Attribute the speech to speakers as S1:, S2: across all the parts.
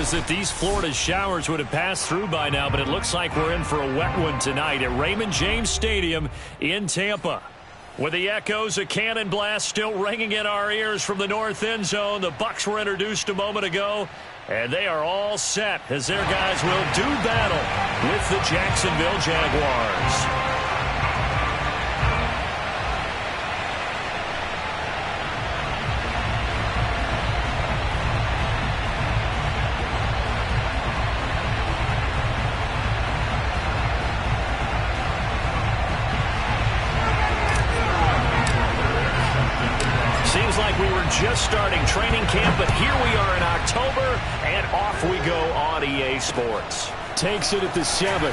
S1: was that these Florida showers would have passed through by now, but it looks like we're in for a wet one tonight at Raymond James Stadium in Tampa. With the echoes of cannon blast still ringing in our ears from the north end zone, the Bucs were introduced a moment ago, and they are all set as their guys will do battle with the Jacksonville Jaguars. Just starting training camp, but here we are in October, and off we go on EA Sports.
S2: Takes it at the 7.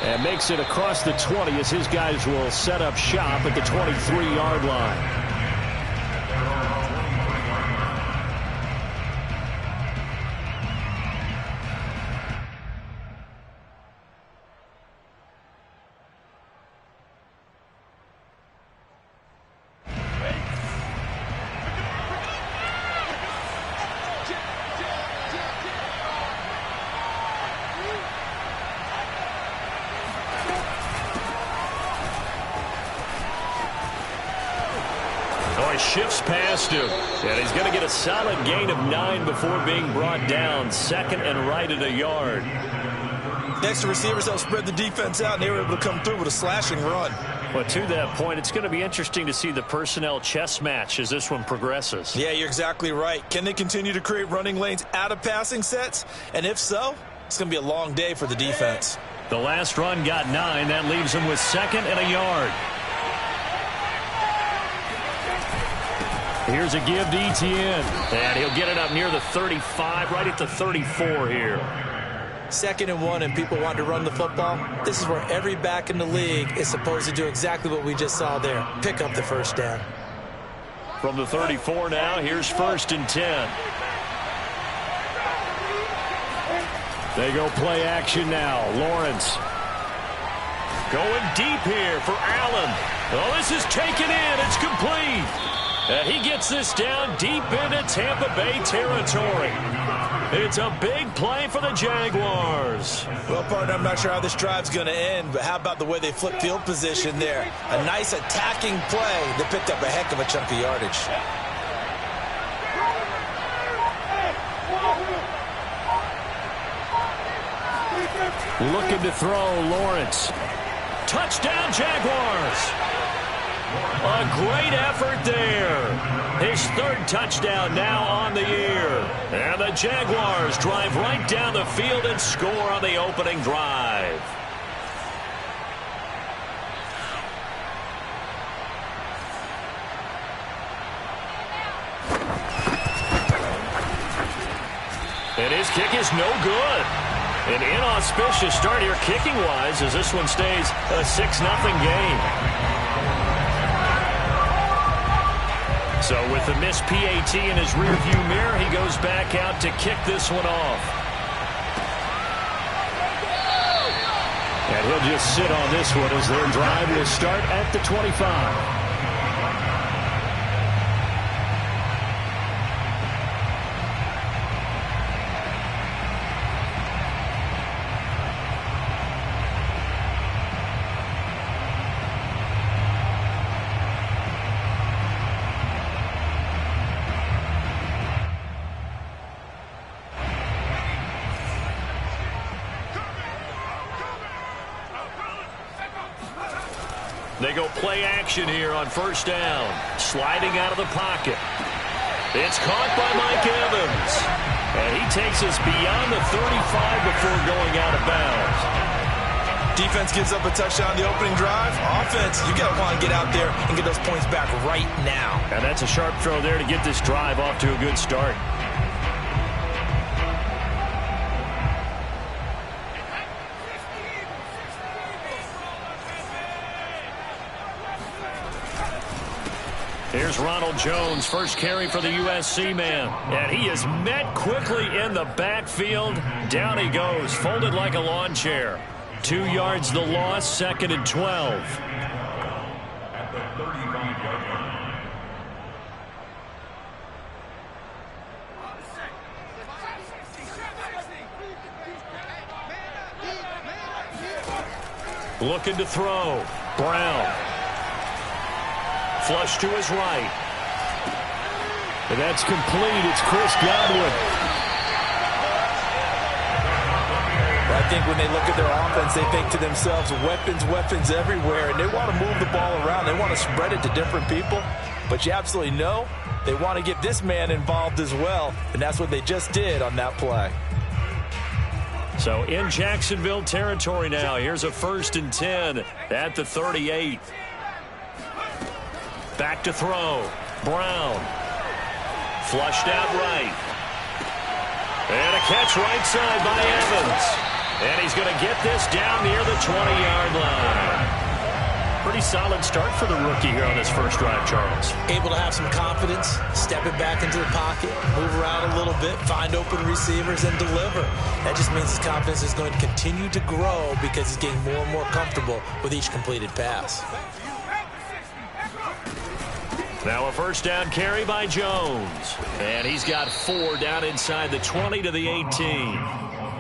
S2: And makes it across the 20 as his guys will set up shop at the 23-yard line.
S1: Shifts past him, and he's going to get a solid gain of 9 before being brought down. Second and right at a yard.
S3: Next, the receivers help spread the defense out, and they were able to come through with a slashing run.
S1: Well, to that point, it's going to be interesting to see the personnel chess match as this one progresses.
S3: Yeah, you're exactly right. Can they continue to create running lanes out of passing sets? And if so, it's going to be a long day for the defense.
S1: The last run got 9. That leaves him with second and a yard. Here's a give to Etienne, and he'll get it up near the 35, right at the 34 here.
S3: 2nd and 1, and people want to run the football. This is where every back in the league is supposed to do exactly what we just saw there. Pick up the first down.
S1: From the 34 now, here's 1st and 10.
S2: They go play action now. Lawrence.
S1: Going deep here for Allen. Oh, this is taken in. It's complete. And he gets this down deep into Tampa Bay territory. It's a big play for the Jaguars.
S3: Well, partner, I'm not sure how this drive's going to end, but how about the way they flip field position there? A nice attacking play that picked up a heck of a chunk of yardage.
S2: Looking to throw, Lawrence.
S1: Touchdown, Jaguars. A great effort there. His 3rd touchdown now on the year. And the Jaguars drive right down the field and score on the opening drive. And his kick is no good. An inauspicious start here kicking-wise as this one stays a 6-0 game. So with the missed PAT in his rearview mirror, he goes back out to kick this one off.
S2: And he'll just sit on this one as their drive will start at the 25.
S1: They go play action here on 1st down. Sliding out of the pocket. It's caught by Mike Evans. And he takes us beyond the 35 before going out of bounds.
S3: Defense gives up a touchdown on the opening drive. Offense, you got to want to get out there and get those points back right now.
S1: And that's a sharp throw there to get this drive off to a good start. Here's Ronald Jones, first carry for the USC man. And he is met quickly in the backfield. Down he goes, folded like a lawn chair. 2 yards the loss, 2nd and 12. Looking to throw. Brown. Flush to his right.
S2: And that's complete. It's Chris Godwin.
S3: I think when they look at their offense, they think to themselves, weapons, weapons everywhere, and they want to move the ball around. They want to spread it to different people, but you absolutely know they want to get this man involved as well, and that's what they just did on that play.
S1: So in Jacksonville territory now, here's a 1st and 10 at the 38. Back to throw. Brown. Flushed out right. And a catch right side by Evans. And he's going to get this down near the 20-yard line. Pretty solid start for the rookie here on his first drive, Charles.
S3: Able to have some confidence, step it back into the pocket, move around a little bit, find open receivers, and deliver. That just means his confidence is going to continue to grow because he's getting more and more comfortable with each completed pass.
S1: Now a first down carry by Jones. And he's got 4 down inside the 20 to the 18.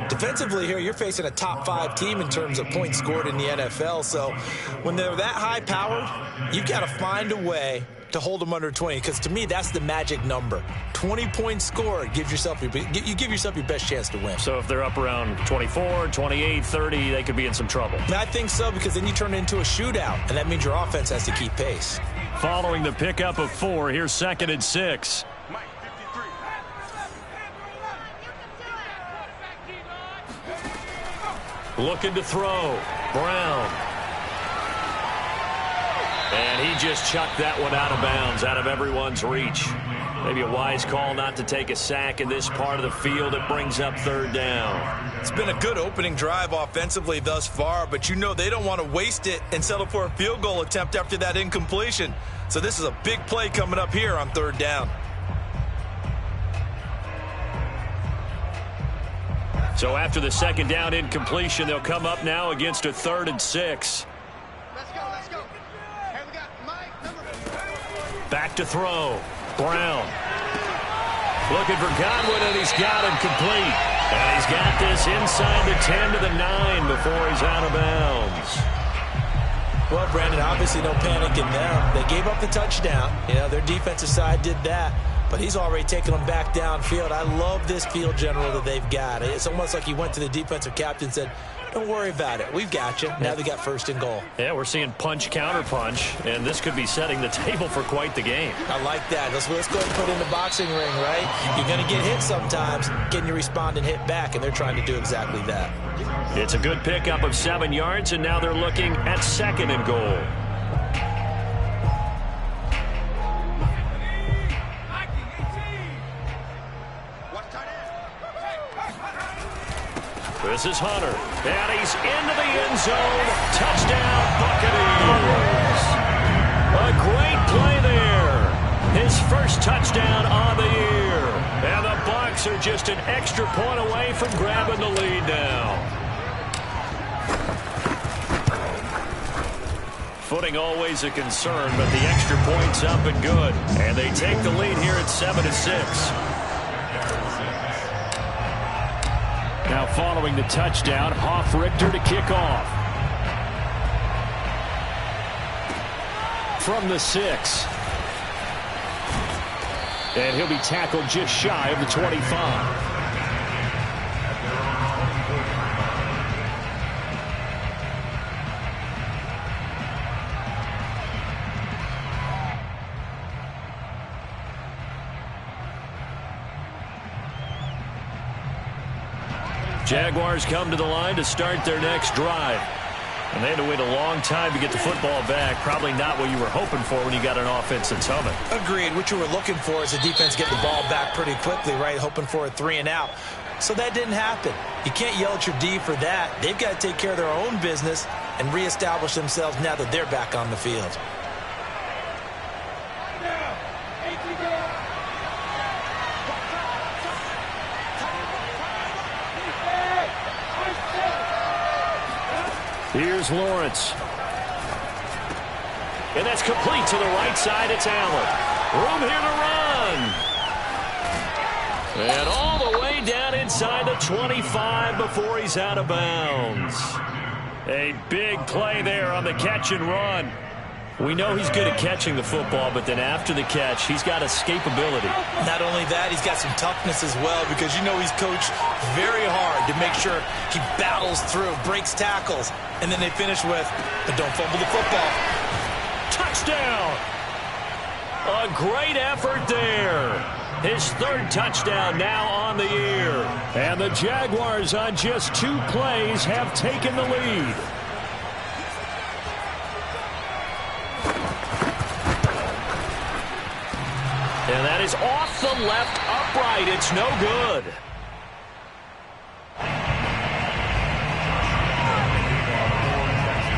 S3: Defensively here, you're facing a top 5 team in terms of points scored in the NFL. So when they're that high-powered, you've got to find a way to hold them under 20. Because to me, that's the magic number. 20 points scored, you give yourself your best chance to win.
S1: So if they're up around 24, 28, 30, they could be in some trouble.
S3: I think so, because then you turn it into a shootout, and that means your offense has to keep pace.
S1: Following the pickup of 4, here's 2nd and 6. Looking to throw. Brown. And he just chucked that one out of bounds, out of everyone's reach. Maybe a wise call not to take a sack in this part of the field. It brings up 3rd down.
S3: It's been a good opening drive offensively thus far, but you know they don't want to waste it and settle for a field goal attempt after that incompletion. So this is a big play coming up here on 3rd down.
S1: So after the 2nd down incompletion, they'll come up now against a 3rd and 6.
S4: Let's go. Hey, we got Mike, number 4.
S1: Back to throw. Brown. Looking for Godwin, and he's got him complete. And he's got this inside the 10 to the 9 before he's out of bounds.
S3: Well, Brandon, obviously no panic in them. They gave up the touchdown. You know, their defensive side did that. But he's already taken them back downfield. I love this field general that they've got. It's almost like he went to the defensive captain and said, don't worry about it. We've got you. Now they got 1st and goal.
S1: Yeah, we're seeing punch, counter punch, and this could be setting the table for quite the game.
S3: I like that. Let's go ahead and put it in the boxing ring, right? You're going to get hit sometimes. Can you respond and hit back? And they're trying to do exactly that.
S1: It's a good pickup of 7 yards, and now they're looking at 2nd and goal. This is Hunter, and he's into the end zone. Touchdown, Buccaneers. A great play there. His first touchdown on the year. And the Bucs are just an extra point away from grabbing the lead now. Footing always a concern, but the extra point's up and good. And they take the lead here at 7-6.
S2: Now following the touchdown, Hoff-Richter to kick off. From the 6. And he'll be tackled just shy of the 25.
S1: Jaguars come to the line to start their next drive. And they had to wait a long time to get the football back. Probably not what you were hoping for when you got an offense that's humming.
S3: Agreed. What you were looking for is the defense get the ball back pretty quickly, right? Hoping for a 3 and out. So that didn't happen. You can't yell at your D for that. They've got to take care of their own business and reestablish themselves now that they're back on the field.
S1: Here's Lawrence. And that's complete to the right side. It's Allen. Room here to run. And all the way down inside the 25 before he's out of bounds. A big play there on the catch and run. We know he's good at catching the football, but then after the catch, he's got escapability.
S3: Not only that, he's got some toughness as well, because you know he's coached very hard to make sure he battles through, breaks tackles, and then they finish with, but don't fumble the football.
S1: Touchdown! A great effort there. His third touchdown now on the year. And the Jaguars on just 2 plays have taken the lead. And that is off the left upright. It's no good.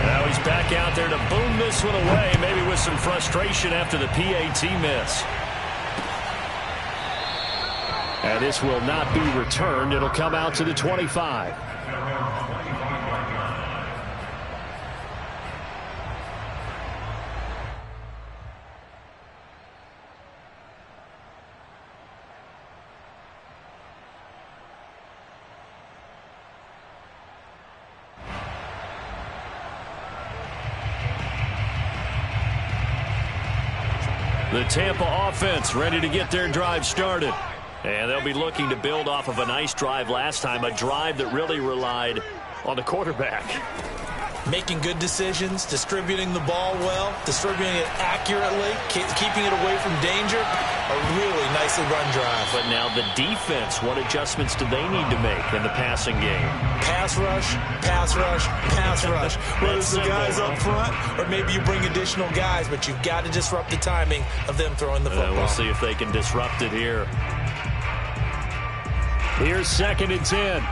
S1: Now he's back out there to boom this one away, maybe with some frustration after the PAT miss. And this will not be returned. It'll come out to the 25. The Tampa offense ready to get their drive started. And they'll be looking to build off of a nice drive last time, a drive that really relied on the quarterback.
S3: Making good decisions, distributing the ball well, distributing it accurately, keeping it away from danger. A really nicely run drive.
S1: But now the defense, what adjustments do they need to make in the passing game?
S3: Pass rush, pass rush, pass rush. Whether it's the guys up front or maybe you bring additional guys, but you've got to disrupt the timing of them throwing the football.
S1: We'll see if they can disrupt it here. Here's 2nd and 10.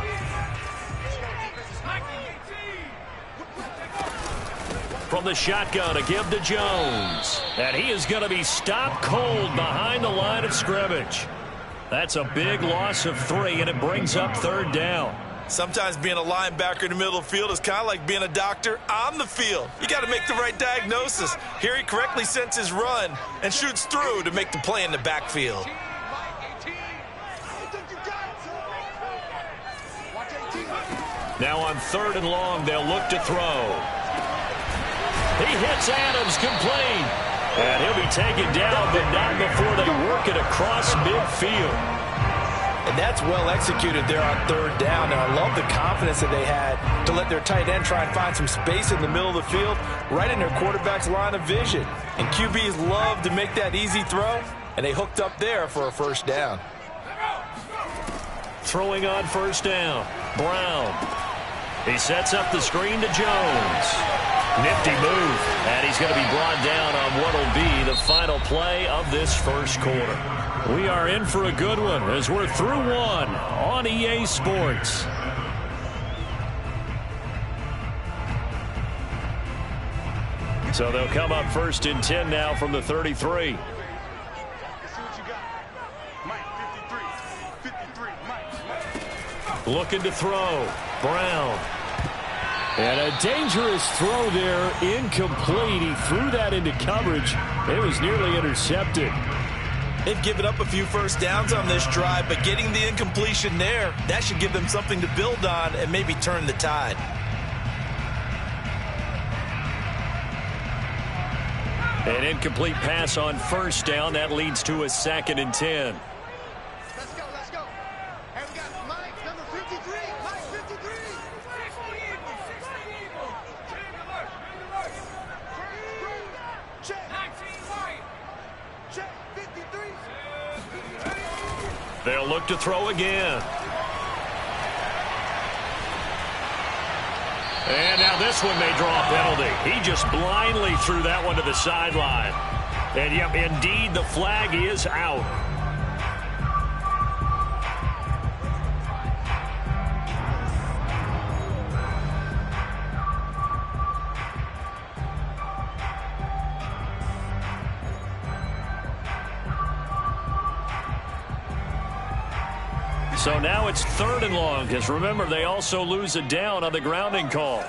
S1: From the shotgun, a give to Jones. And he is going to be stopped cold behind the line of scrimmage. That's a big loss of 3, and it brings up 3rd down.
S3: Sometimes being a linebacker in the middle of the field is kind of like being a doctor on the field. You got to make the right diagnosis. Here he correctly senses run and shoots through to make the play in the backfield.
S1: Now on 3rd and long, they'll look to throw. He hits Adams complete. And he'll be taken down, but not before they work it across midfield.
S3: And that's well executed there on 3rd down. And I love the confidence that they had to let their tight end try and find some space in the middle of the field, right in their quarterback's line of vision. And QBs love to make that easy throw, and they hooked up there for a 1st down.
S1: Throwing on 1st down, Brown. He sets up the screen to Jones. Nifty move, and he's going to be brought down on what will be the final play of this 1st quarter. We are in for a good one as we're through 1 on EA Sports. So they'll come up 1st and 10 now from the 33. Looking to throw. Brown. And a dangerous throw there, incomplete. He threw that into coverage. It was nearly intercepted.
S3: They've given up a few 1st downs on this drive, but getting the incompletion there, that should give them something to build on and maybe turn the tide.
S1: An incomplete pass on 1st down. That leads to a 2nd and 10.
S4: Let's go. And we got Mike, number 53. Mike, 53. Check. Check, 53.
S1: They'll look to throw again. And now this one may draw a penalty. He just blindly threw that one to the sideline. And, yep, indeed, the flag is out. So now it's 3rd and long, because remember, they also lose a down on the grounding call.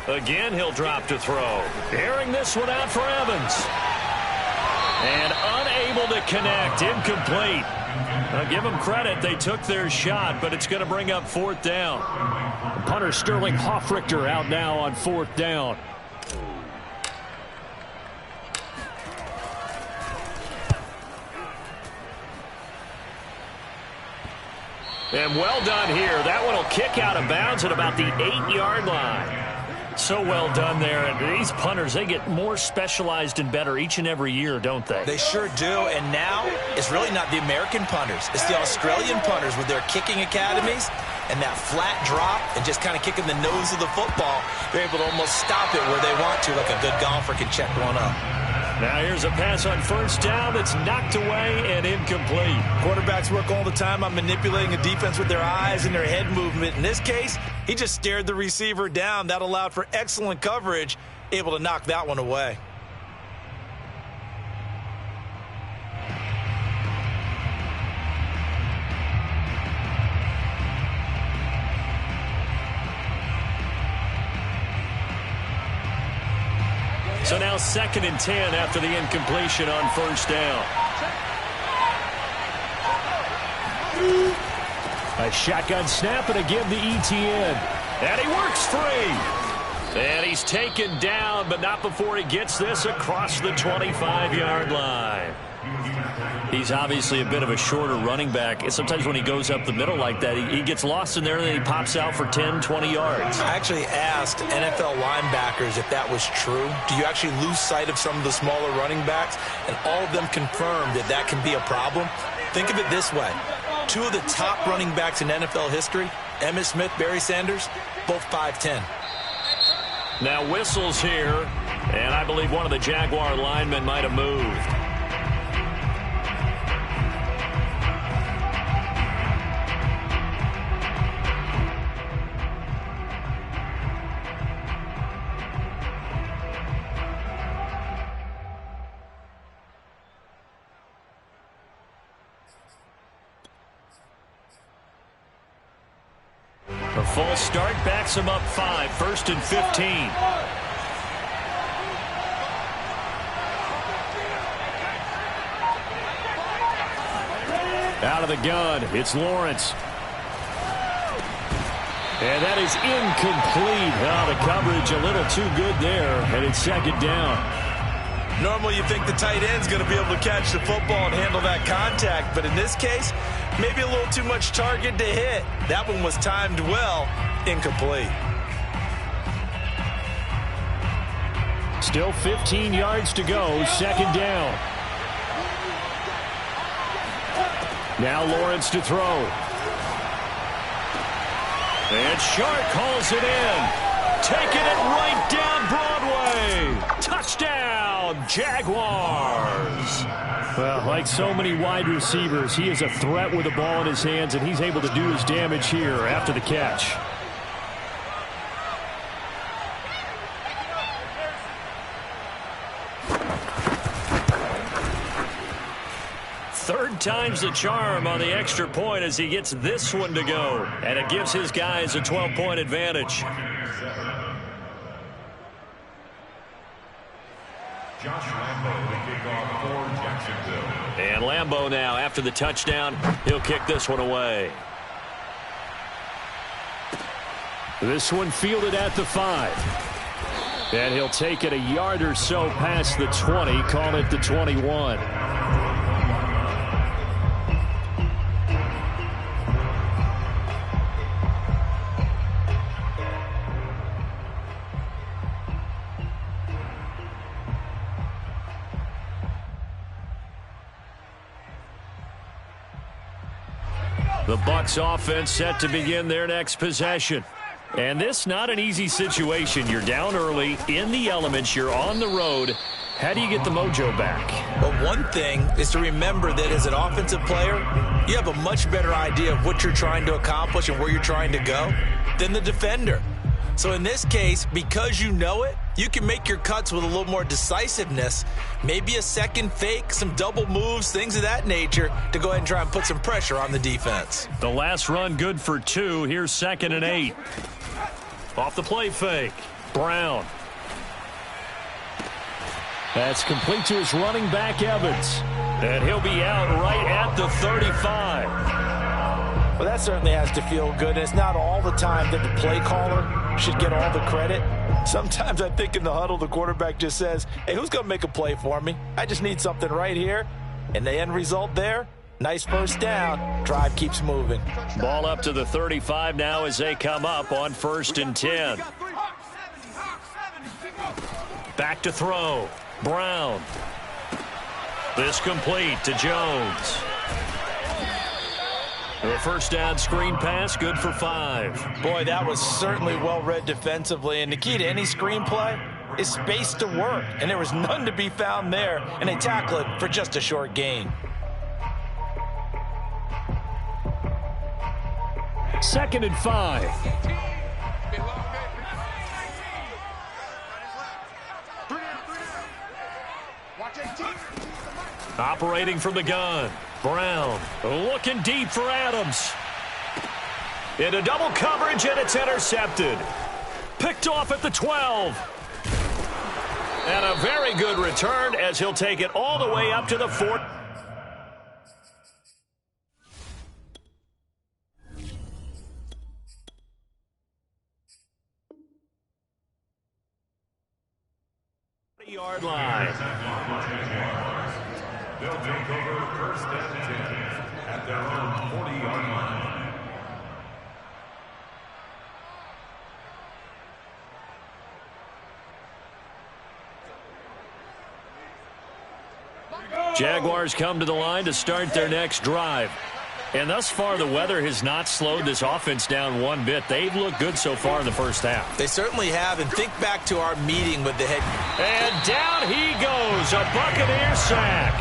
S1: Again, he'll drop to throw. Airing this one out for Evans. And unable to connect, incomplete. I'll give them credit. They took their shot, but it's going to bring up 4th down. Punter Sterling Hoffrichter out now on 4th down. And well done here. That one will kick out of bounds at about the 8-yard line. So well done there. And these punters, they get more specialized and better each and every year, don't they?
S3: They sure do. And now it's really not the American punters. It's the Australian punters with their kicking academies and that flat drop and just kind of kicking the nose of the football. They're able to almost stop it where they want to, like a good golfer can check one up.
S1: Now here's a pass on 1st down that's knocked away and incomplete.
S3: Quarterbacks work all the time on manipulating a defense with their eyes and their head movement. In this case, he just stared the receiver down. That allowed for excellent coverage, able to knock that one away.
S1: So now 2nd and 10 after the incompletion on 1st down. A shotgun snap and again the ETN. And he works free. And he's taken down, but not before he gets this across the 25-yard line. He's obviously a bit of a shorter running back. Sometimes when he goes up the middle like that, he gets lost in there and then he pops out for 10, 20 yards.
S3: I actually asked NFL linebackers if that was true. Do you actually lose sight of some of the smaller running backs? And all of them confirmed that that can be a problem. Think of it this way. 2 of the top running backs in NFL history, Emmitt Smith, Barry Sanders, both 5'10".
S1: Now whistles here, and I believe one of the Jaguar linemen might have moved. A full start backs him up 5, 1st and 15. Out of the gun, it's Lawrence. And that is incomplete. The coverage a little too good there, and it's 2nd down.
S3: Normally you think the tight end's going to be able to catch the football and handle that contact, but in this case, maybe a little too much target to hit. That one was timed well, incomplete.
S1: Still 15 yards to go, 2nd down. Now Lawrence to throw. And Shark calls it in. Taking it right down Broadway. Touchdown, Jaguars. Well, like so many wide receivers, he is a threat with the ball in his hands, and he's able to do his damage here after the catch. Third time's the charm on the extra point as he gets this one to go. And it gives his guys a 12-point advantage.
S5: Josh Lambo, the kickoff for Jacksonville.
S1: And Lambo now, after the touchdown, he'll kick this one away. This one fielded at the 5. And he'll take it a yard or so past the 20, call it the 21. The Bucs offense set to begin their next possession. And this not an easy situation. You're down early, in the elements, you're on the road. How do you get the mojo back?
S3: Well, one thing is to remember that as an offensive player, you have a much better idea of what you're trying to accomplish and where you're trying to go than the defender. So in this case, because you know it, you can make your cuts with a little more decisiveness, maybe a second fake, some double moves, things of that nature, to go ahead and try and put some pressure on the defense.
S1: The last run good for 2. Here's 2nd and 8. Off the play fake. Brown. That's complete to his running back, Evans. And he'll be out right at the 35.
S3: Well, that certainly has to feel good. It's not all the time that the play caller should get all the credit. Sometimes I think in the huddle, the quarterback just says, hey, who's going to make a play for me? I just need something right here. And the end result there, nice first down. Drive keeps moving.
S1: Ball up to the 35 now as they come up on 1st and 10. Back to throw. Brown. This complete to Jones. The first down screen pass, good for 5.
S3: Boy, that was certainly well read defensively. And the key to any screen play is space to work. And there was none to be found there. And they tackle it for just a short gain.
S1: 2nd and 5. Operating from the gun. Brown looking deep for Adams. Into double coverage, and it's intercepted. Picked off at the 12. And a very good return as he'll take it all the way up to the 4. Yard line.
S5: They'll take over 1st and 10 at their own 40-yard line.
S1: Jaguars come to the line to start their next drive. And thus far, the weather has not slowed this offense down one bit. They've looked good so far in the first half.
S3: They certainly have. And think back to our meeting with the head.
S1: And down he goes. A Buccaneer sack.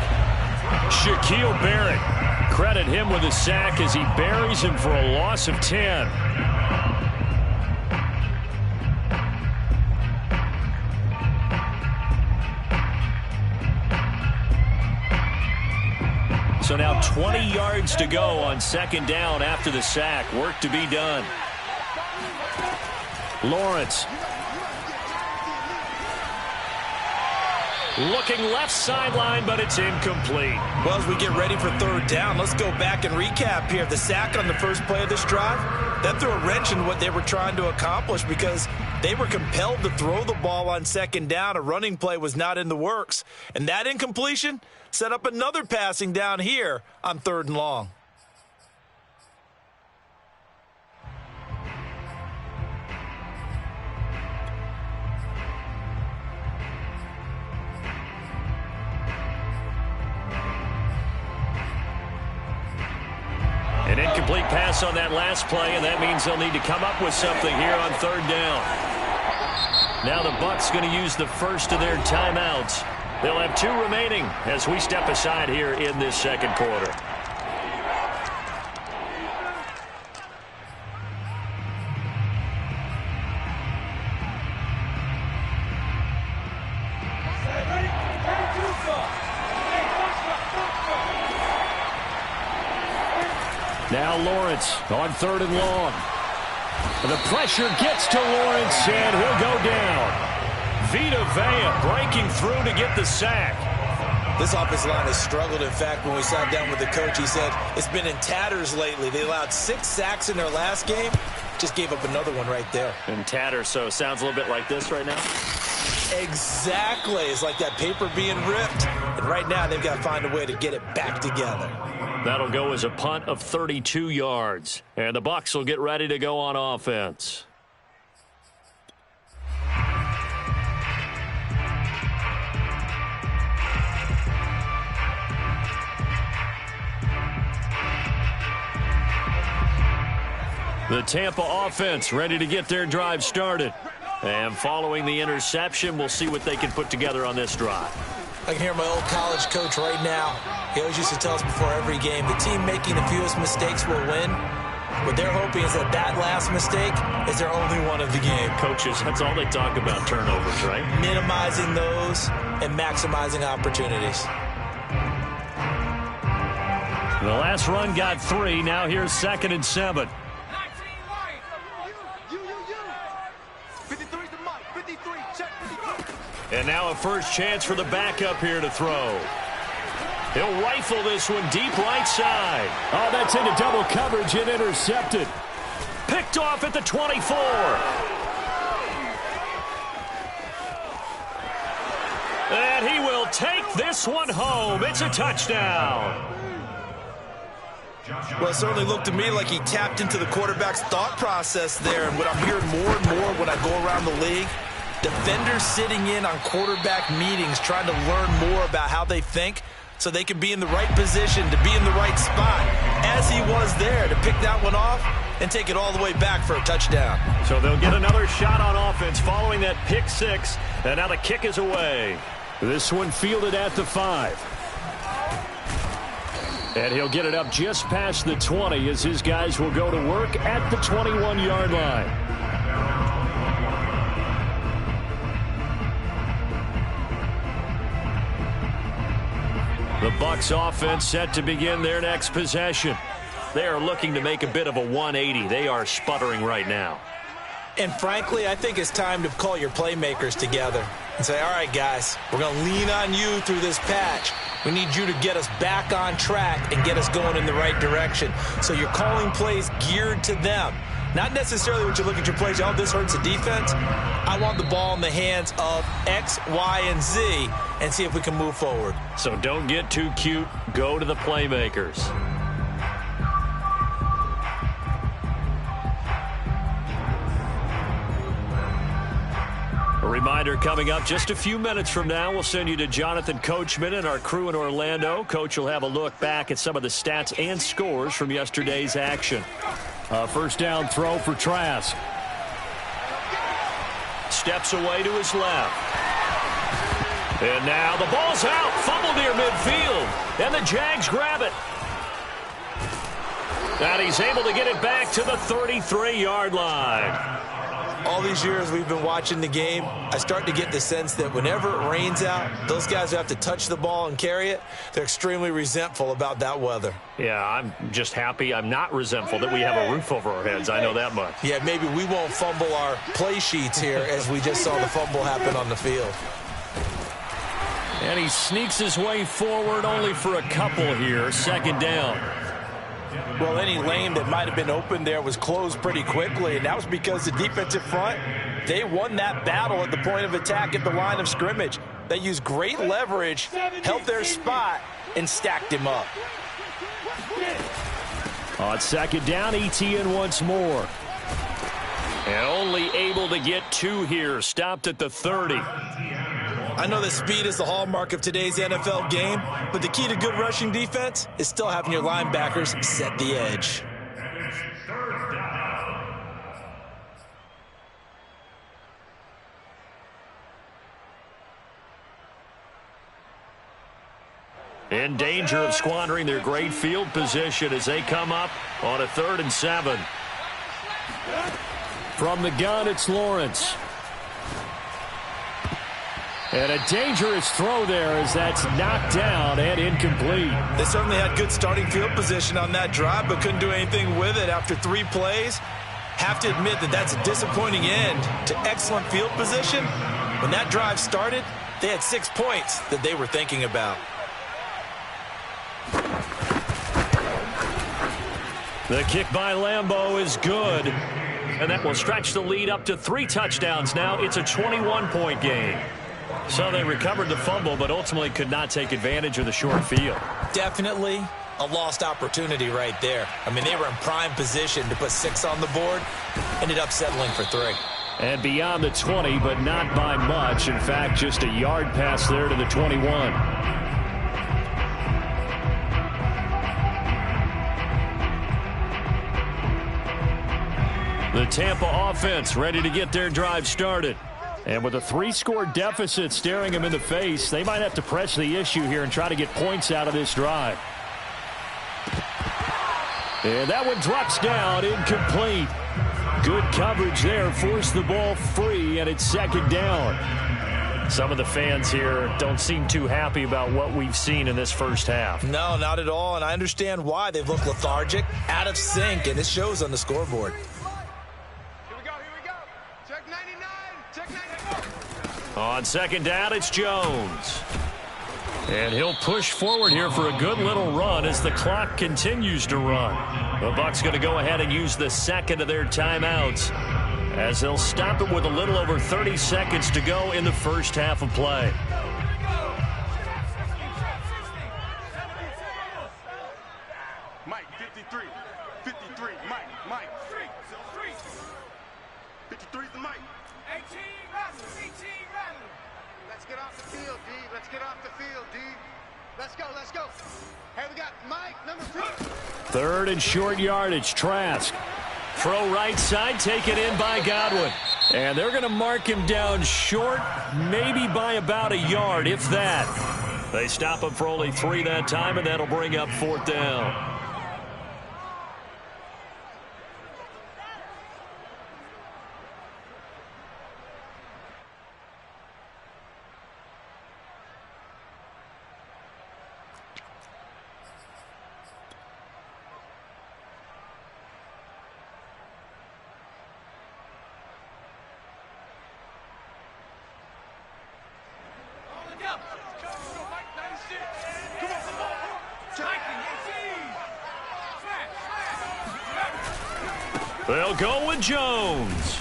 S1: Shaquille Barrett. Credit him with a sack as he buries him for a loss of 10. So now 20 yards to go on 2nd down after the sack. Work to be done. Lawrence. Looking left sideline, but it's incomplete.
S3: Well, as we get ready for 3rd down, let's go back and recap here. The sack on the first play of this drive, that threw a wrench in what they were trying to accomplish because they were compelled to throw the ball on 2nd down. A running play was not in the works. And that incompletion set up another passing down here on 3rd and long.
S1: An incomplete pass on that last play, and that means they'll need to come up with something here on 3rd down. Now the Bucs going to use the first of their timeouts. They'll have 2 remaining as we step aside here in this 2nd quarter. Now Lawrence on 3rd and long. The pressure gets to Lawrence, and he'll go down. Vita Vea breaking through to get the sack.
S3: This offensive line has struggled. In fact, when we sat down with the coach, he said it's been in tatters lately. They allowed 6 sacks in their last game. Just gave up another one right there.
S1: In tatters, so it sounds a little bit like this right now?
S3: Exactly. It's like that paper being ripped. And right now, they've got to find a way to get it back together.
S1: That'll go as a punt of 32 yards. And the Bucs will get ready to go on offense. The Tampa offense ready to get their drive started. And following the interception, we'll see what they can put together on this drive.
S3: I can hear my old college coach right now. He always used to tell us before every game, the team making the fewest mistakes will win. What they're hoping is that that last mistake is their only one of the game.
S1: Coaches, that's all they talk about, turnovers, right?
S3: Minimizing those and maximizing opportunities.
S1: The last run got 3. Now here's 2nd and 7. And now a first chance for the backup here to throw. He'll rifle this one deep right side.
S2: Oh, that's into double coverage and intercepted.
S1: Picked off at the 24. And he will take this one home. It's a touchdown.
S3: Well, it certainly looked to me like he tapped into the quarterback's thought process there. And what I'm hearing more and more when I go around the league, defenders sitting in on quarterback meetings trying to learn more about how they think so they can be in the right position to be in the right spot, as he was there to pick that one off and take it all the way back for a touchdown.
S1: So they'll get another shot on offense following that pick six, and now the kick is away.
S2: This one fielded at the 5.
S1: And he'll get it up just past the 20 as his guys will go to work at the 21-yard line. The Bucs offense set to begin their next possession. They are looking to make a bit of a 180. They are sputtering right now.
S3: And frankly, I think it's time to call your playmakers together and say, all right, guys, we're going to lean on you through this patch. We need you to get us back on track and get us going in the right direction. So you're calling plays geared to them. Not necessarily when you look at your plays, oh, this hurts the defense. I want the ball in the hands of X, Y, and Z and see if we can move forward.
S1: So don't get too cute. Go to the playmakers. A reminder coming up just a few minutes from now, we'll send you to Jonathan Coachman and our crew in Orlando. Coach will have a look back at some of the stats and scores from yesterday's action.
S2: First down throw for Trask.
S1: Steps away to his left. And now the ball's out. Fumble near midfield. And the Jags grab it. And he's able to get it back to the 33-yard line.
S3: All these years we've been watching the game, I start to get the sense that whenever it rains out, those guys who have to touch the ball and carry it, they're extremely resentful about that weather.
S1: Yeah, I'm just happy I'm not resentful that we have a roof over our heads. I know that much.
S3: Yeah, maybe we won't fumble our play sheets here as we just saw the fumble happen on the field.
S1: And he sneaks his way forward only for a couple here. Second down.
S3: Well, any lane that might have been open there was closed pretty quickly, and that was because the defensive front, they won that battle at the point of attack at the line of scrimmage. They used great leverage, held their spot, and stacked him up.
S2: On second down, ETN once more.
S1: And only able to get 2 here. Stopped at the 30.
S3: I know that speed is the hallmark of today's NFL game, but the key to good rushing defense is still having your linebackers set the edge.
S1: In danger of squandering their great field position as they come up on a 3rd and 7.
S2: From the gun, it's Lawrence. And a dangerous throw there as that's knocked down and incomplete.
S3: They certainly had good starting field position on that drive, but couldn't do anything with it after 3 plays. Have to admit that that's a disappointing end to excellent field position. When that drive started, they had 6 points that they were thinking about.
S1: The kick by Lambeau is good. And that will stretch the lead up to 3 touchdowns now. It's a 21-point game. So they recovered the fumble, but ultimately could not take advantage of the short field.
S3: Definitely a lost opportunity right there. I mean, they were in prime position to put 6 on the board. Ended up settling for 3.
S2: And beyond the 20, but not by much. In fact, just a yard pass there to the 21.
S1: The Tampa offense ready to get their drive started.
S2: And with a 3-score deficit staring them in the face, they might have to press the issue here and try to get points out of this drive. And that one drops down, incomplete. Good coverage there, forced the ball free, and it's second down.
S1: Some of the fans here don't seem too happy about what we've seen in this first half.
S3: No, not at all, and I understand why. They've looked lethargic, out of sync, and it shows on the scoreboard.
S1: On second down, it's Jones. And he'll push forward here for a good little run as the clock continues to run. The Bucs going to go ahead and use the second of their timeouts as they'll stop it with a little over 30 seconds to go in the first half of play.
S6: Mike, 53. 53, Mike. 53's the Mike.
S4: 18, Rattler. Let's get off the field, D. Let's get off the field, D. Let's go. Hey, we got Mike, number 3.
S2: Third and short yardage, Trask.
S1: Throw right side, taken in by Godwin. And they're going to mark him down short, maybe by about a yard, if that. They stop him for only 3 that time, and that'll bring up 4th down. They'll go with Jones.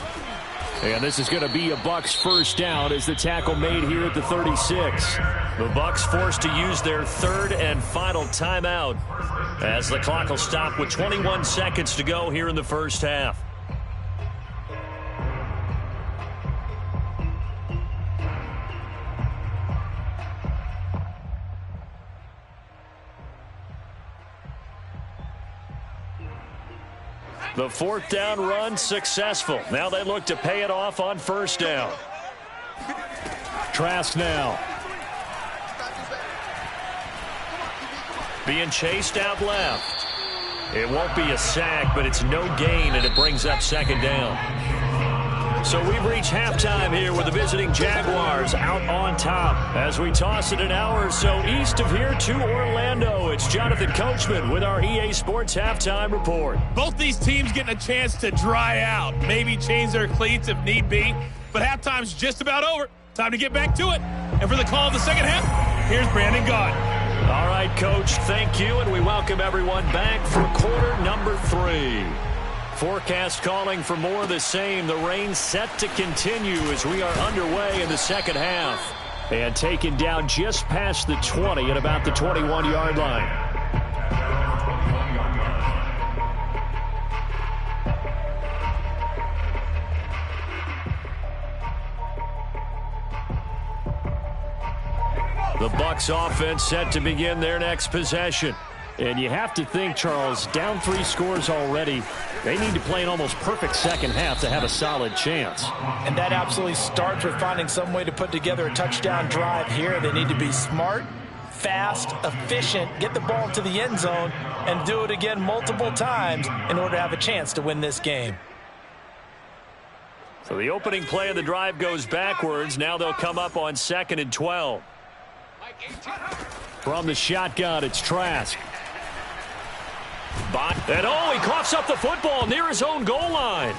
S2: And this is going to be a Bucs first down as the tackle made here at the 36.
S1: The Bucs forced to use their third and final timeout as the clock will stop with 21 seconds to go here in the first half. The 4th down run successful. Now they look to pay it off on first down.
S2: Trask now.
S1: Being chased out left. It won't be a sack, but it's no gain, and it brings up 2nd down. So we've reached halftime here with the visiting Jaguars out on top. As we toss it an hour or so east of here to Orlando, it's Jonathan Coachman with our EA Sports Halftime Report.
S7: Both these teams getting a chance to dry out, maybe change their cleats if need be. But halftime's just about over. Time to get back to it. And for the call of the second half, here's Brandon Gaudin.
S1: All right, Coach, thank you, and we welcome everyone back for quarter number 3. Forecast calling for more of the same. The rain set to continue as we are underway in the second half.
S2: And taken down just past the 20 at about the 21-yard line.
S1: The Bucs offense set to begin their next possession.
S2: And you have to think, Charles, down 3 scores already. They need to play an almost perfect second half to have a solid chance.
S3: And that absolutely starts with finding some way to put together a touchdown drive here. They need to be smart, fast, efficient, get the ball to the end zone, and do it again multiple times in order to have a chance to win this game.
S1: So the opening play of the drive goes backwards. Now they'll come up on 2nd and 12.
S2: From the shotgun, it's Trask.
S1: And he coughs up the football near his own goal line.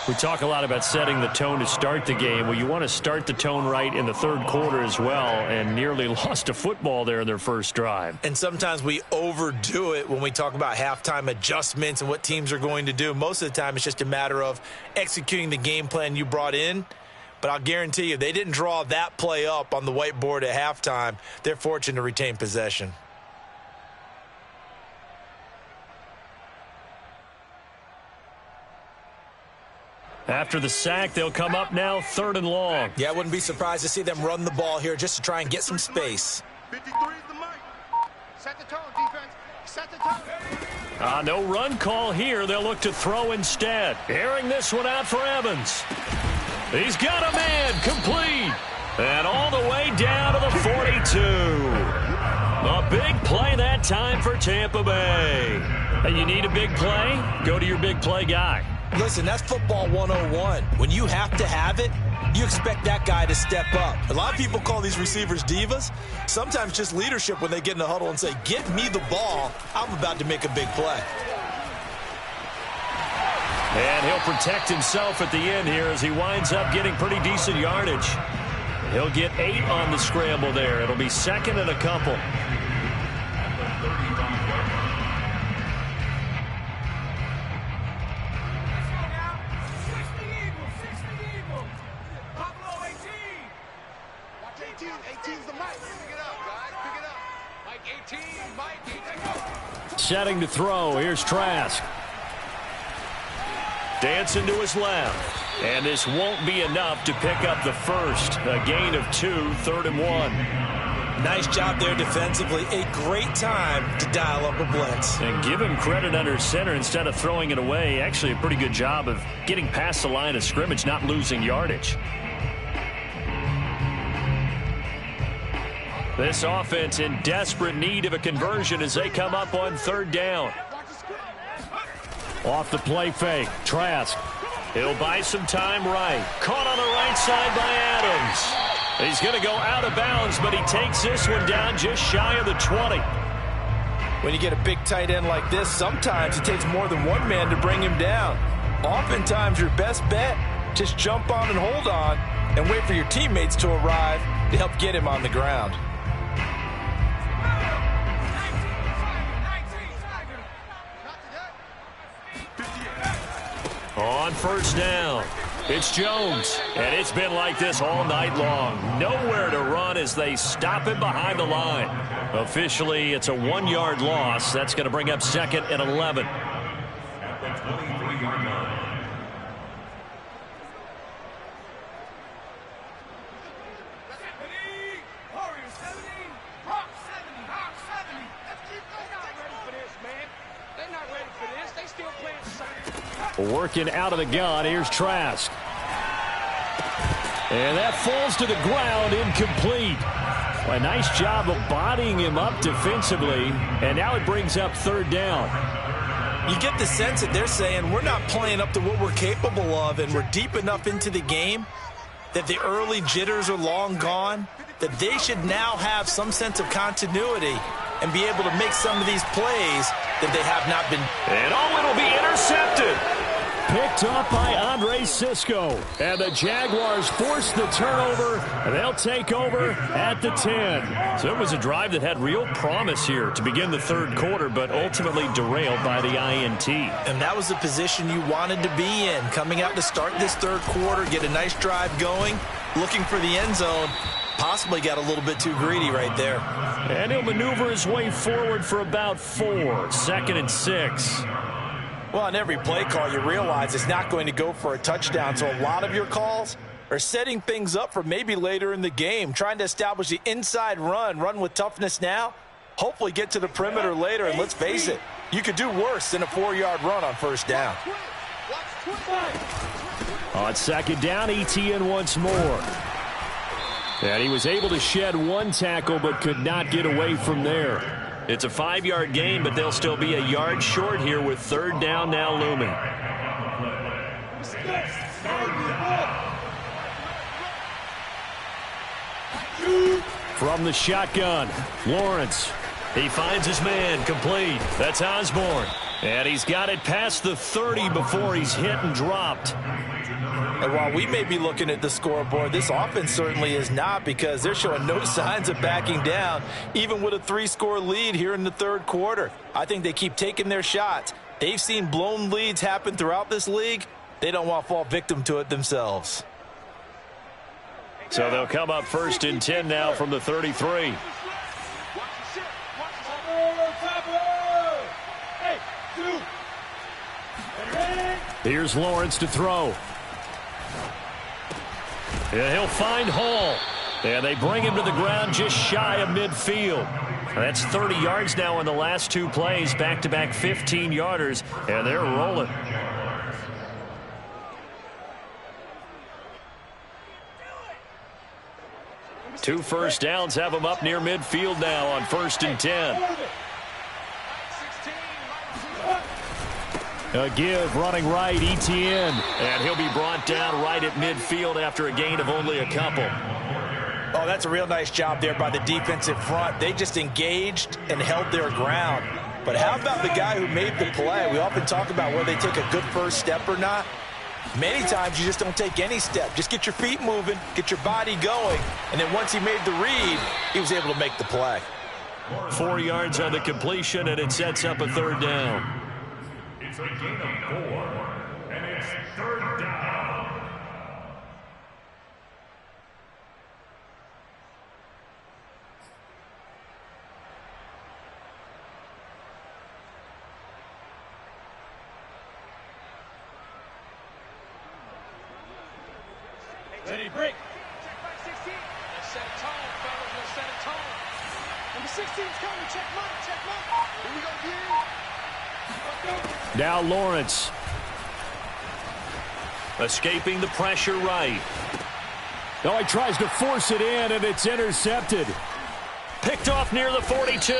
S1: We talk a lot about setting the tone to start the game. Well, you want to start the tone right in the third quarter as well, and nearly lost a football there in their first drive.
S3: And sometimes we overdo it when we talk about halftime adjustments and what teams are going to do. Most of the time, it's just a matter of executing the game plan you brought in. But I'll guarantee you, they didn't draw that play up on the whiteboard at halftime. They're fortunate to retain possession.
S1: After the sack, they'll come up now 3rd and long.
S3: Yeah, I wouldn't be surprised to see them run the ball here just to try and get some space.
S6: 53's the Mike.
S4: Set the tone, defense. Set the tone.
S1: No run call here. They'll look to throw instead. Airing this one out for Evans. He's got a man, complete. And all the way down to the 42. A big play that time for Tampa Bay. Hey, you need a big play? Go to your big play guy.
S3: Listen, that's football 101. When you have to have it, you expect that guy to step up. A lot of people call these receivers divas. Sometimes just leadership when they get in the huddle and say, get me the ball. I'm about to make a big play.
S1: And he'll protect himself at the end here as he winds up getting pretty decent yardage. He'll get 8 on the scramble there. It'll be 2nd and a couple. Setting to throw. Here's Trask. Dancing to his left. And this won't be enough to pick up the first. A gain of 2, 3rd and 1.
S3: Nice job there defensively. A great time to dial up a blitz.
S1: And give him credit under center instead of throwing it away. Actually a pretty good job of getting past the line of scrimmage, not losing yardage. This offense in desperate need of a conversion as they come up on 3rd down. Off the play fake. Trask. He'll buy some time right. Caught on the right side by Adams. He's going to go out of bounds, but he takes this one down just shy of the 20.
S3: When you get a big tight end like this, sometimes it takes more than one man to bring him down. Oftentimes, your best bet, just jump on and hold on and wait for your teammates to arrive to help get him on the ground.
S1: On 1st down, it's Jones, and it's been like this all night long. Nowhere to run as they stop him behind the line. Officially, it's a 1-yard loss. That's going to bring up 2nd and 11.
S5: At the 23-yard line.
S2: Working out of the gun. Here's Trask. And that falls to the ground, incomplete. A nice job of bodying him up defensively. And now it brings up 3rd down.
S3: You get the sense that they're saying we're not playing up to what we're capable of, and we're deep enough into the game that the early jitters are long gone, that they should now have some sense of continuity and be able to make some of these plays that they have not been.
S1: And it'll be intercepted.
S2: Picked up by Andre Sisco. And the Jaguars force the turnover, and they'll take over at the 10.
S1: So it was a drive that had real promise here to begin the 3rd quarter, but ultimately derailed by the INT.
S3: And that was the position you wanted to be in, coming out to start this 3rd quarter, get a nice drive going, looking for the end zone. Possibly got a little bit too greedy right there.
S1: And he'll maneuver his way forward for about 4. 2nd and 6.
S3: Well, on every play call, you realize it's not going to go for a touchdown. So a lot of your calls are setting things up for maybe later in the game, trying to establish the inside run with toughness now, hopefully get to the perimeter later. And let's face it, you could do worse than a 4-yard run on 1st down.
S2: On 2nd down, ETN once more. And he was able to shed 1 tackle but could not get away from there.
S1: It's a 5-yard gain, but they'll still be a yard short here with 3rd down now looming.
S2: From the shotgun, Lawrence.
S1: He finds his man, complete. That's Osborne. And he's got it past the 30 before he's hit and dropped.
S3: And while we may be looking at the scoreboard, this offense certainly is not, because they're showing no signs of backing down, even with a 3-score lead here in the 3rd quarter. I think they keep taking their shots. They've seen blown leads happen throughout this league. They don't want to fall victim to it themselves.
S1: So they'll come up 1st and 10 now from the 33.
S2: Here's Lawrence to throw.
S1: And he'll find Hall. And they bring him to the ground just shy of midfield. That's 30 yards now in the last 2 plays. Back-to-back 15-yarders. And they're rolling. Two first downs have them up near midfield now on 1st and 10.
S2: A give, running right, ETN.
S1: And he'll be brought down right at midfield after a gain of only a couple.
S3: Oh, that's a real nice job there by the defensive front. They just engaged and held their ground. But how about the guy who made the play? We often talk about whether they take a good first step or not. Many times you just don't take any step. Just get your feet moving, get your body going, and then once he made the read, he was able to make the play.
S1: 4 yards on the completion, and it sets up a third down.
S5: It's a gain of 4, and it's third down.
S7: Ready, break.
S4: Check back 16. Let's set a tone, fellas. Let's set a tone. Number 16's coming. Check Mike. Check Mike. Here we go, D. Let's go.
S1: Now Lawrence. Escaping the pressure right.
S2: Oh, he tries to force it in, and it's intercepted.
S1: Picked off near the 42.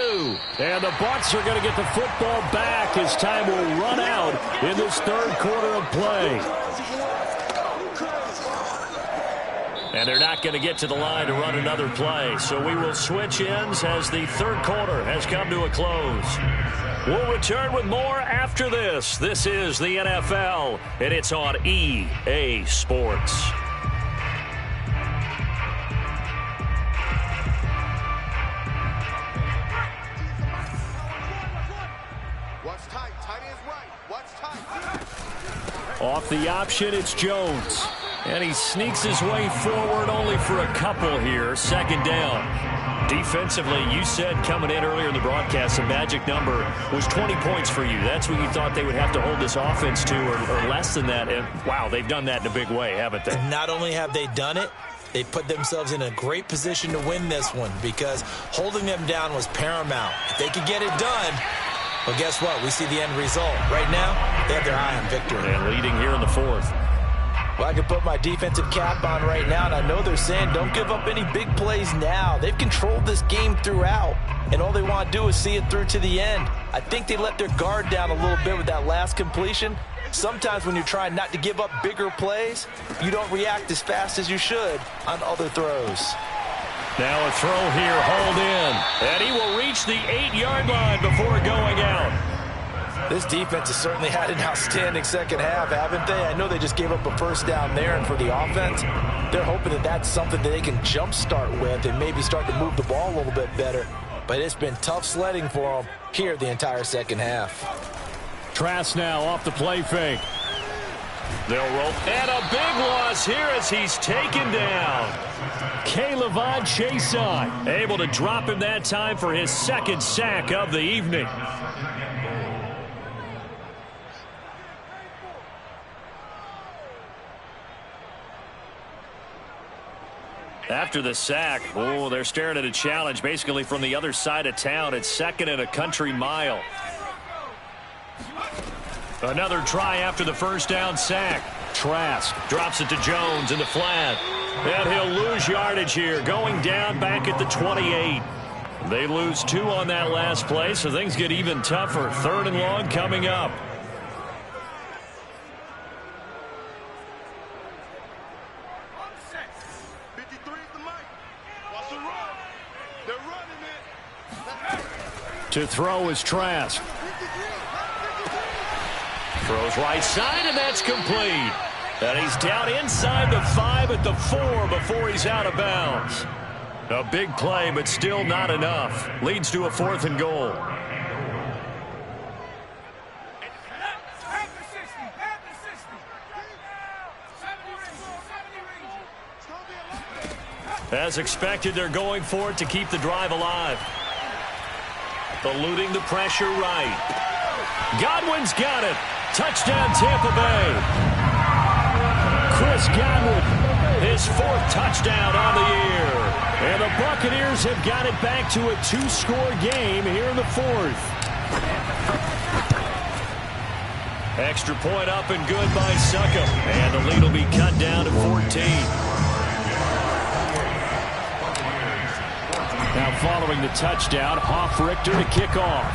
S2: And the Bucs are going to get the football back as time will run out in this third quarter of play.
S1: And they're not going to get to the line to run another play. So we will switch ends as the third quarter has come to a close. We'll return with more after this. This is the NFL, and it's on EA Sports.
S4: What's tight? Tight is right. What's tight?
S2: Off the option, it's Jones.
S1: And he sneaks his way forward only for a couple here. Second down. Defensively, you said coming in earlier in the broadcast, the magic number was 20 points for you. That's what you thought they would have to hold this offense to, or less than that. And, wow, they've done that in a big way, haven't they?
S3: And not only have they done it, they put themselves in a great position to win this one because holding them down was paramount. If they could get it done, well, guess what? We see the end result. Right now, they have their eye on victory.
S1: And leading here in the fourth.
S3: Well, I can put my defensive cap on right now, and I know they're saying don't give up any big plays now. They've controlled this game throughout, and all they want to do is see it through to the end. I think they let their guard down a little bit with that last completion. Sometimes when you're trying not to give up bigger plays, you don't react as fast as you should on other throws.
S1: Now a throw here, hauled in. And he will reach the 8-yard line before going out.
S3: This defense has certainly had an outstanding second half, haven't they? I know they just gave up a first down there, and for the offense, they're hoping that that's something that they can jumpstart with and maybe start to move the ball a little bit better. But it's been tough sledding for them here the entire second half.
S2: Trask now off the play fake.
S1: They'll roll. And a big loss here as he's taken down.
S2: K'Lavon Chaisson
S1: able to drop him that time for his second sack of the evening. After the sack, oh, they're staring at a challenge basically from the other side of town. It's second and a country mile. Another try after the first down sack. Trask drops it to Jones in the flat. And he'll lose yardage here, going down back at the 28. They lose 2 on that last play, so things get even tougher. Third and long coming up.
S2: To throw is Trask.
S1: Throws right side, and that's complete. And he's down inside the 5 at the 4 before he's out of bounds. A big play, but still not enough. Leads to a 4th and goal. As expected, they're going for it to keep the drive alive. Eluding the pressure right. Godwin's got it. Touchdown, Tampa Bay.
S2: Chris Godwin,
S1: his 4th touchdown on the year.
S2: And the Buccaneers have got it back to a 2-score game here in the 4th.
S1: Extra point up and good by Succop. And the lead will be cut down to 14.
S2: Now following the touchdown, Hoff-Richter to kick off.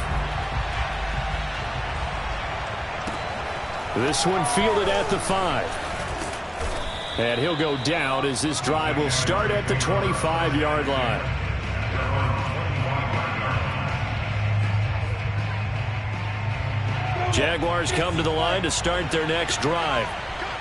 S2: This one fielded at the 5. And he'll go down as this drive will start at the 25-yard line.
S1: Jaguars come to the line to start their next drive.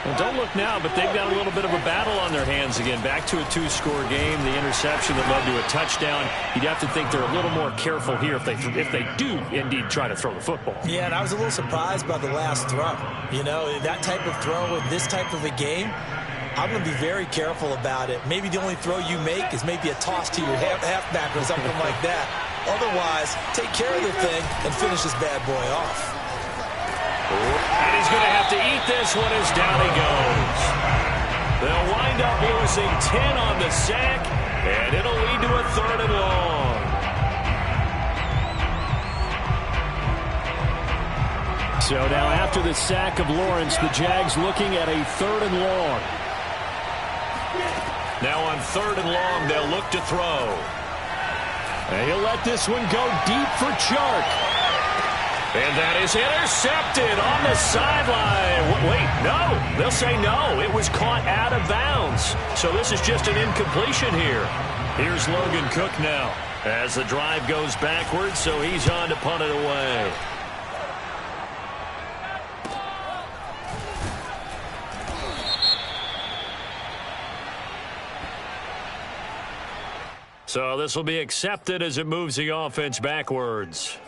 S1: Well, don't look now, but they've got a little bit of a battle on their hands again. Back to a 2-score game. The interception that led to a touchdown. You'd have to think they're a little more careful here if they do indeed try to throw the football.
S3: Yeah, and I was a little surprised by the last throw. You know, that type of throw in this type of a game, I'm going to be very careful about it. Maybe the only throw you make is maybe a toss to your halfback or something like that. Otherwise, take care of the thing and finish this bad boy off.
S1: And he's going to have to eat this one as down he goes. They'll wind up losing 10 on the sack, and it'll lead to a 3rd and long.
S2: So now after the sack of Lawrence, the Jags looking at a 3rd and long.
S1: Now on 3rd and long, they'll look to throw.
S2: And he'll let this one go deep for Chark.
S1: And that is intercepted on the sideline. Wait, no. They'll say no. It was caught out of bounds. So this is just an incompletion here. Here's Logan Cook now as the drive goes backwards, so he's on to punt it away. So this will be accepted as it moves the offense backwards.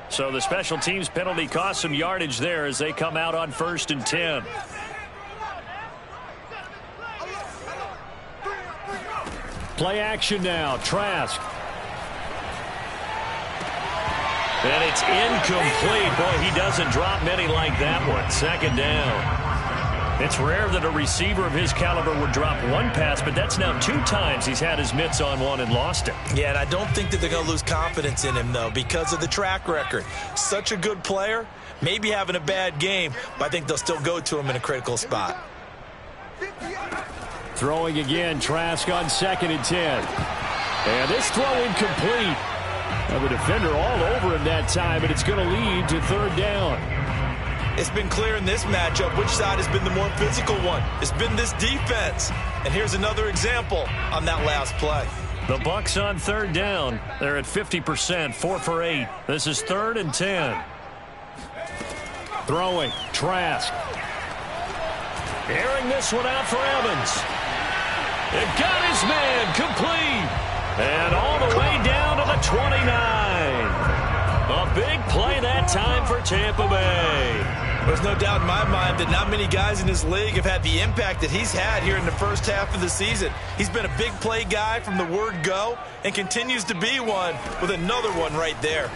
S1: So the special teams penalty cost some yardage there as they come out on 1st and 10.
S2: Play action now. Trask.
S1: And it's incomplete. Boy, he doesn't drop many like that one. 2nd down. It's rare that a receiver of his caliber would drop one pass, but that's now 2 times he's had his mitts on one and lost it.
S3: Yeah, and I don't think that they're going to lose confidence in him, though, because of the track record. Such a good player, maybe having a bad game, but I think they'll still go to him in a critical spot.
S2: Throwing again, Trask on 2nd and 10. And this throw incomplete. The defender all over him that time, and it's going to lead to 3rd down.
S3: It's been clear in this matchup which side has been the more physical one. It's been this defense. And here's another example on that last play.
S1: The Bucs on 3rd down. They're at 50%, 4 for 8. This is 3rd and 10.
S2: Throwing, Trask.
S1: Airing this one out for Evans. It got his man complete. And all the way down to the 29. A big play that time for Tampa Bay.
S3: There's no doubt in my mind that not many guys in this league have had the impact that he's had here in the first half of the season. He's been a big play guy from the word go and continues to be one with another one right there.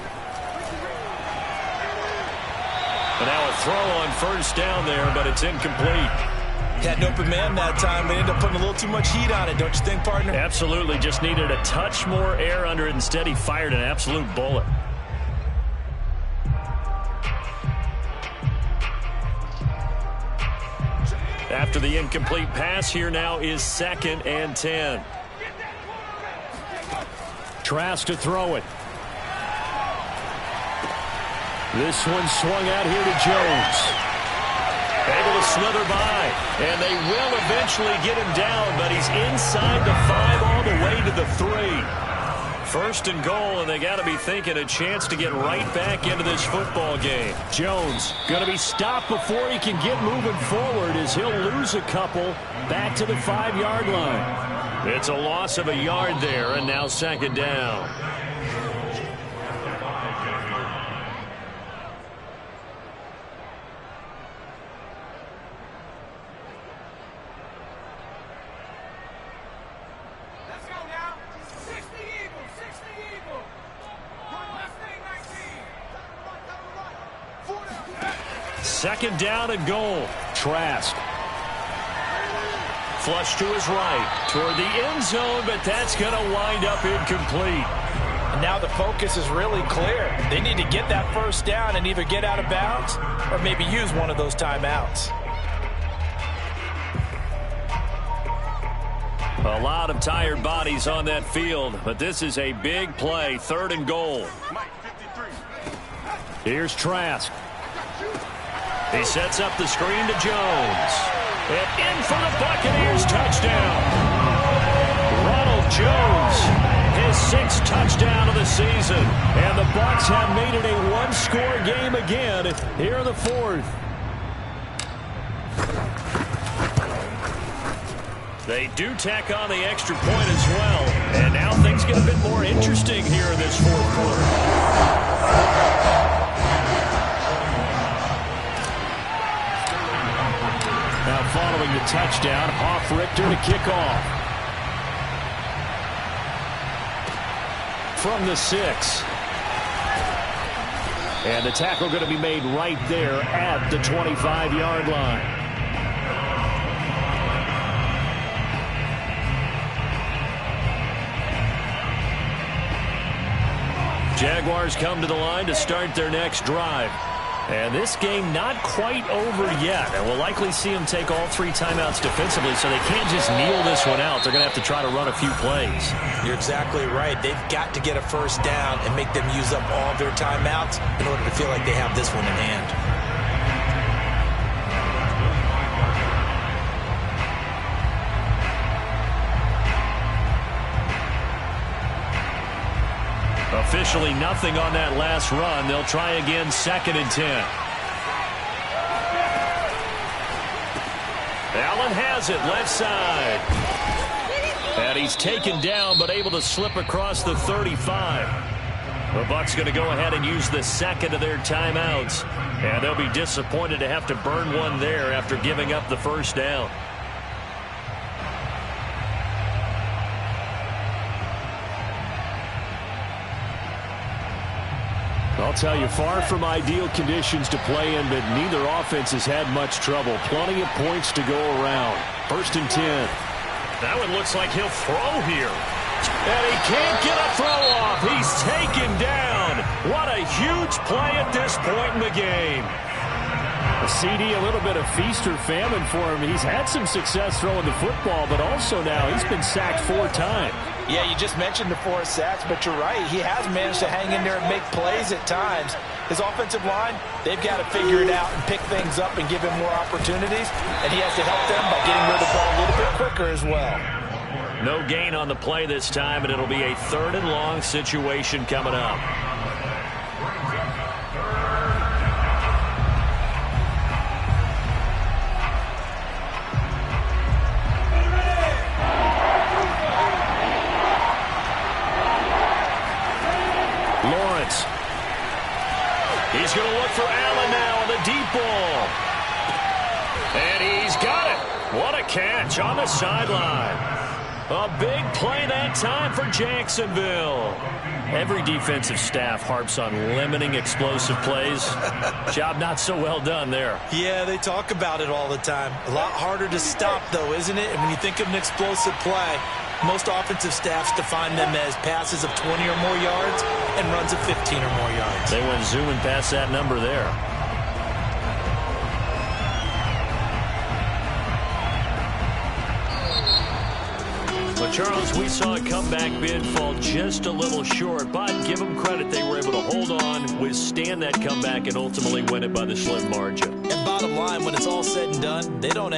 S1: And now a throw on 1st down there, but it's incomplete.
S3: Had an open man that time. They ended up putting a little too much heat on it, don't you think, partner?
S1: Absolutely. Just needed a touch more air under it. Instead, he fired an absolute bullet. After the incomplete pass, here now is 2nd and 10.
S2: Trask to throw it. This one swung out here to Jones.
S1: Able to slither by, and they will eventually get him down, but he's inside the 5 all the way to the 3. 1st and goal, and they got to be thinking a chance to get right back into this football game.
S2: Jones going to be stopped before he can get moving forward as he'll lose a couple back to the 5-yard line.
S1: It's a loss of a yard there, and now 2nd down. Second down and goal.
S2: Trask.
S1: Flush to his right toward the end zone, but that's going to wind up incomplete.
S3: And now the focus is really clear. They need to get that 1st down and either get out of bounds or maybe use one of those timeouts.
S1: A lot of tired bodies on that field, but this is a big play. 3rd and goal.
S6: Mike, 53.
S2: Here's Trask.
S1: He sets up the screen to Jones. And in for the Buccaneers touchdown. Ronald Jones, his 6th touchdown of the season. And the Bucs have made it a one-score game again here in the 4th. They do tack on the extra point as well. And now things get a bit more interesting here in this 4th quarter. Now following the touchdown, Hoff-Richter to kick off. From the 6. And the tackle going to be made right there at the 25-yard line. Jaguars come to the line to start their next drive. And this game not quite over yet. And we'll likely see them take all 3 timeouts defensively, so they can't just kneel this one out. They're going to have to try to run a few plays.
S3: You're exactly right. They've got to get a first down and make them use up all their timeouts in order to feel like they have this one in hand.
S1: Officially nothing on that last run. They'll try again, 2nd and 10. Allen has it, left side. And he's taken down, but able to slip across the 35. The Bucs going to go ahead and use the 2nd of their timeouts. And they'll be disappointed to have to burn one there after giving up the first down. I'll tell you, far from ideal conditions to play in, but neither offense has had much trouble. Plenty of points to go around. 1st and 10. That one looks like he'll throw here. And he can't get a throw off. He's taken down. What a huge play at this point in the game. A CD, a little bit of feast or famine for him. He's had some success throwing the football, but also now he's been sacked 4 times.
S3: Yeah, you just mentioned the 4 sacks, but you're right. He has managed to hang in there and make plays at times. His offensive line, they've got to figure it out and pick things up and give him more opportunities, and he has to help them by getting rid of the ball a little bit quicker as well.
S1: No gain on the play this time, and it'll be a 3rd and long situation coming up. He's going to look for Allen now on the deep ball. And he's got it. What a catch on the sideline. A big play that time for Jacksonville. Every defensive staff harps on limiting explosive plays. Job not so well done there.
S3: Yeah, they talk about it all the time. A lot harder to stop, though, isn't it? And when you think of an explosive play, most offensive staffs define them as passes of 20 or more yards and runs of 15 or more yards.
S1: They went zooming past that number there. But, Charles, we saw a comeback bid fall just a little short, but give them credit. They were able to hold on, withstand that comeback, and ultimately win it by the slim margin.
S3: And bottom line, when it's all said and done, they don't